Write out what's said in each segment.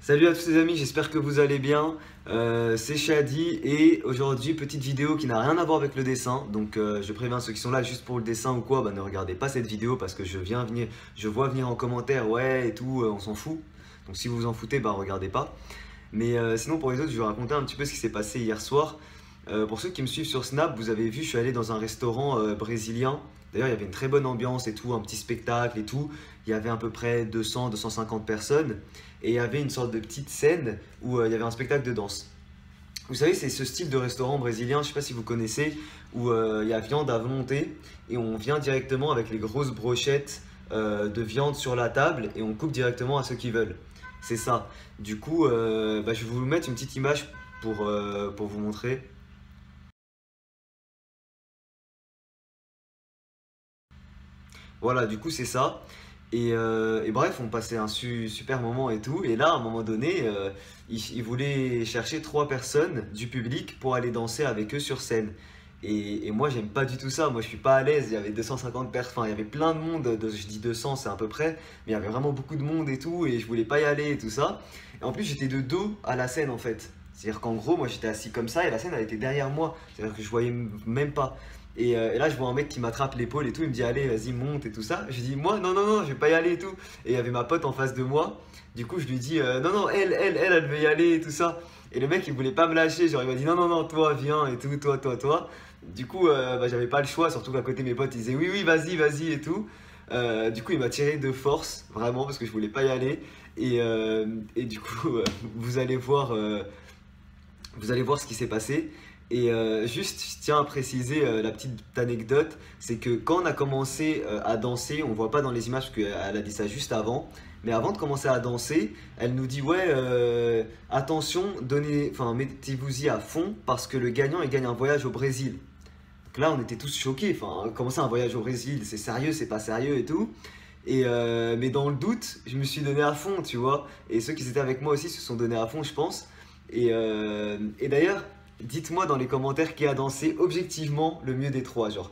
Salut à tous les amis, j'espère que vous allez bien. C'est Shadi et aujourd'hui petite vidéo qui n'a rien à voir avec le dessin. Donc je préviens ceux qui sont là juste pour le dessin ou quoi, ne regardez pas cette vidéo parce que je vois venir en commentaire ouais et tout, on s'en fout. Donc si vous vous en foutez, regardez pas. Mais sinon pour les autres, je vais raconter un petit peu ce qui s'est passé hier soir. Pour ceux qui me suivent sur Snap, vous avez vu, je suis allé dans un restaurant brésilien. D'ailleurs, il y avait une très bonne ambiance et tout, un petit spectacle et tout. Il y avait à peu près 200-250 personnes. Et il y avait une sorte de petite scène où il y avait un spectacle de danse. Vous savez, c'est ce style de restaurant brésilien, je ne sais pas si vous connaissez, où il y a viande à volonté. Et on vient directement avec les grosses brochettes de viande sur la table et on coupe directement à ceux qui veulent. C'est ça. Du coup, je vais vous mettre une petite image pour vous montrer. Voilà, du coup c'est ça. Et bref, on passait un super moment et tout. Et là, à un moment donné, ils voulaient chercher 3 personnes du public pour aller danser avec eux sur scène. Et moi, j'aime pas du tout ça. Moi, je suis pas à l'aise. Il y avait 250 personnes, enfin, il y avait plein de monde. Je dis 200, c'est à peu près. Mais il y avait vraiment beaucoup de monde et tout. Et je voulais pas y aller et tout ça. Et en plus, j'étais de dos à la scène en fait. C'est-à-dire qu'en gros, moi, j'étais assis comme ça et la scène, elle était derrière moi. C'est-à-dire que je voyais même pas. Et là, je vois un mec qui m'attrape l'épaule et tout. Il me dit, allez, vas-y, monte et tout ça. Je dis, moi, non, je vais pas y aller et tout. Et il y avait ma pote en face de moi. Du coup, je lui dis, non, elle veut y aller et tout ça. Et le mec, il voulait pas me lâcher. Genre, il m'a dit, non, toi, viens et tout, toi. Du coup, j'avais pas le choix. Surtout qu'à côté, mes potes, ils disaient, oui, vas-y et tout. Du coup, il m'a tiré de force, vraiment, parce que je voulais pas y aller. Et du coup, vous allez voir ce qui s'est passé. Et juste, je tiens à préciser la petite anecdote, c'est que quand on a commencé à danser, on voit pas dans les images parce qu'elle a dit ça juste avant, mais avant de commencer à danser, elle nous dit ouais, attention, mettez-vous-y à fond parce que le gagnant il gagne un voyage au Brésil. Donc là, on était tous choqués. Enfin, comment ça un voyage au Brésil? C'est sérieux, c'est pas sérieux et tout. Mais dans le doute, je me suis donné à fond, tu vois. Et ceux qui étaient avec moi aussi se sont donnés à fond, je pense. Et d'ailleurs. Dites-moi dans les commentaires qui a dansé objectivement le mieux des 3, genre.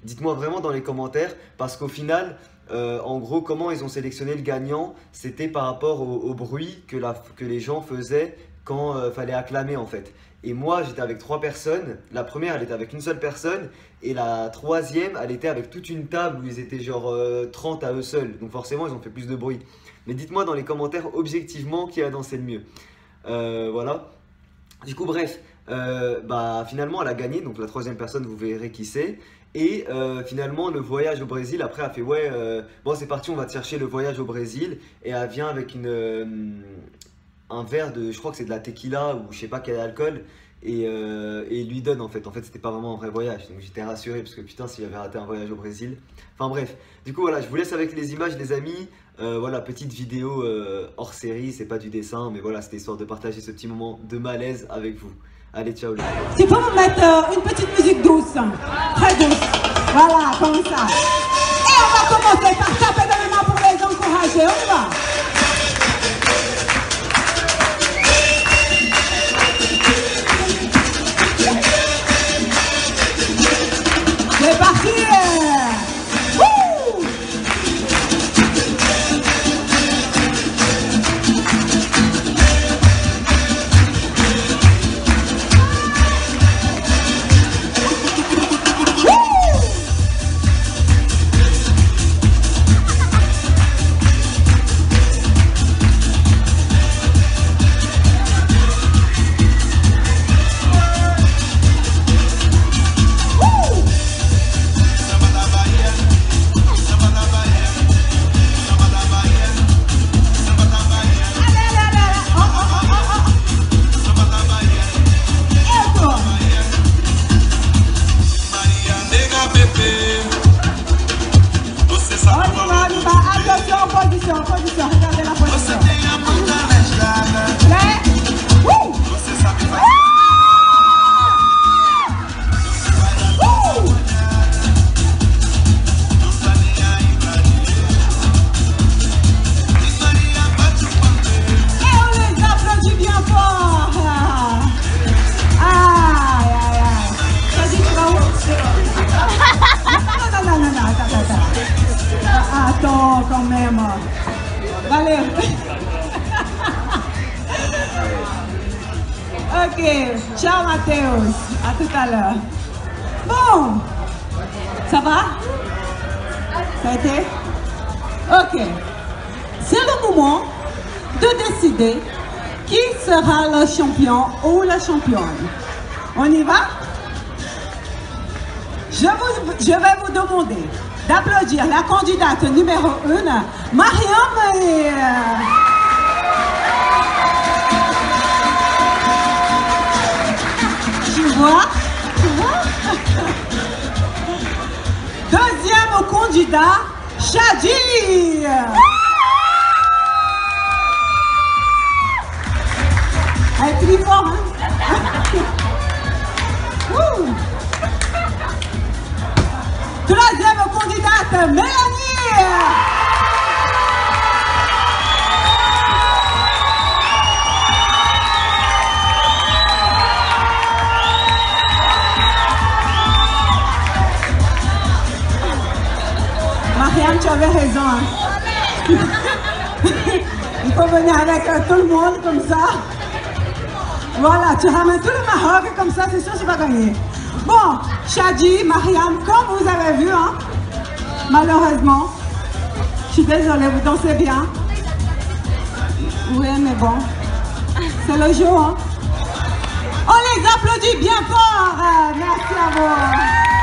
Dites-moi vraiment dans les commentaires, parce qu'au final, en gros, comment ils ont sélectionné le gagnant, c'était par rapport au bruit que les gens faisaient quand fallait acclamer en fait. Et moi, j'étais avec 3 personnes. La première, elle était avec une seule personne. Et la troisième, elle était avec toute une table où ils étaient genre 30 à eux seuls. Donc forcément, ils ont fait plus de bruit. Mais dites-moi dans les commentaires objectivement qui a dansé le mieux. Voilà. Du coup, bref, finalement, elle a gagné. Donc, la troisième personne, vous verrez qui c'est. Et finalement, le voyage au Brésil, après, elle fait ouais, bon, c'est parti, on va te chercher le voyage au Brésil. Et elle vient avec un verre de, je crois que c'est de la tequila ou je sais pas quel alcool. Et il lui donne en fait. En fait, c'était pas vraiment un vrai voyage. Donc, j'étais rassuré parce que putain, si j'avais raté un voyage au Brésil. Enfin, bref. Du coup, voilà, je vous laisse avec les images, les amis. Voilà, petite vidéo hors série, c'est pas du dessin, mais voilà, c'était histoire de partager ce petit moment de malaise avec vous. Allez, ciao les gars. Tu peux me mettre une petite musique douce, très douce, voilà, comme ça. Et on va commencer par taper dans les mains pour les encourager, on y va. C'est parti. Position, regardez la position. Et on les applaudit bien fort. Ça dit tu vas où? Non, attends quand même. Valeu. Ok, ciao Mathéos, à tout à l'heure. Bon, ça va? Ça a été? Ok, c'est le moment de décider qui sera le champion ou la championne. On y va? Je vais vous demander d'applaudir la candidate numéro 1, Mariam. Tu vois? Deuxième candidat, Shadi. Elle est plus fort, hein? Troisième candidate, Mélanie. Mariam, tu avais raison. Hein? Il faut venir avec tout le monde comme ça. Voilà, tu ramènes tout le Maroc comme ça, c'est sûr que tu vas gagner. Bon, Shadi, Mariam, comme vous avez vu, hein, malheureusement, je suis désolée, vous dansez bien. Oui, mais bon, c'est le jeu. Hein. On les applaudit bien fort. Merci à vous.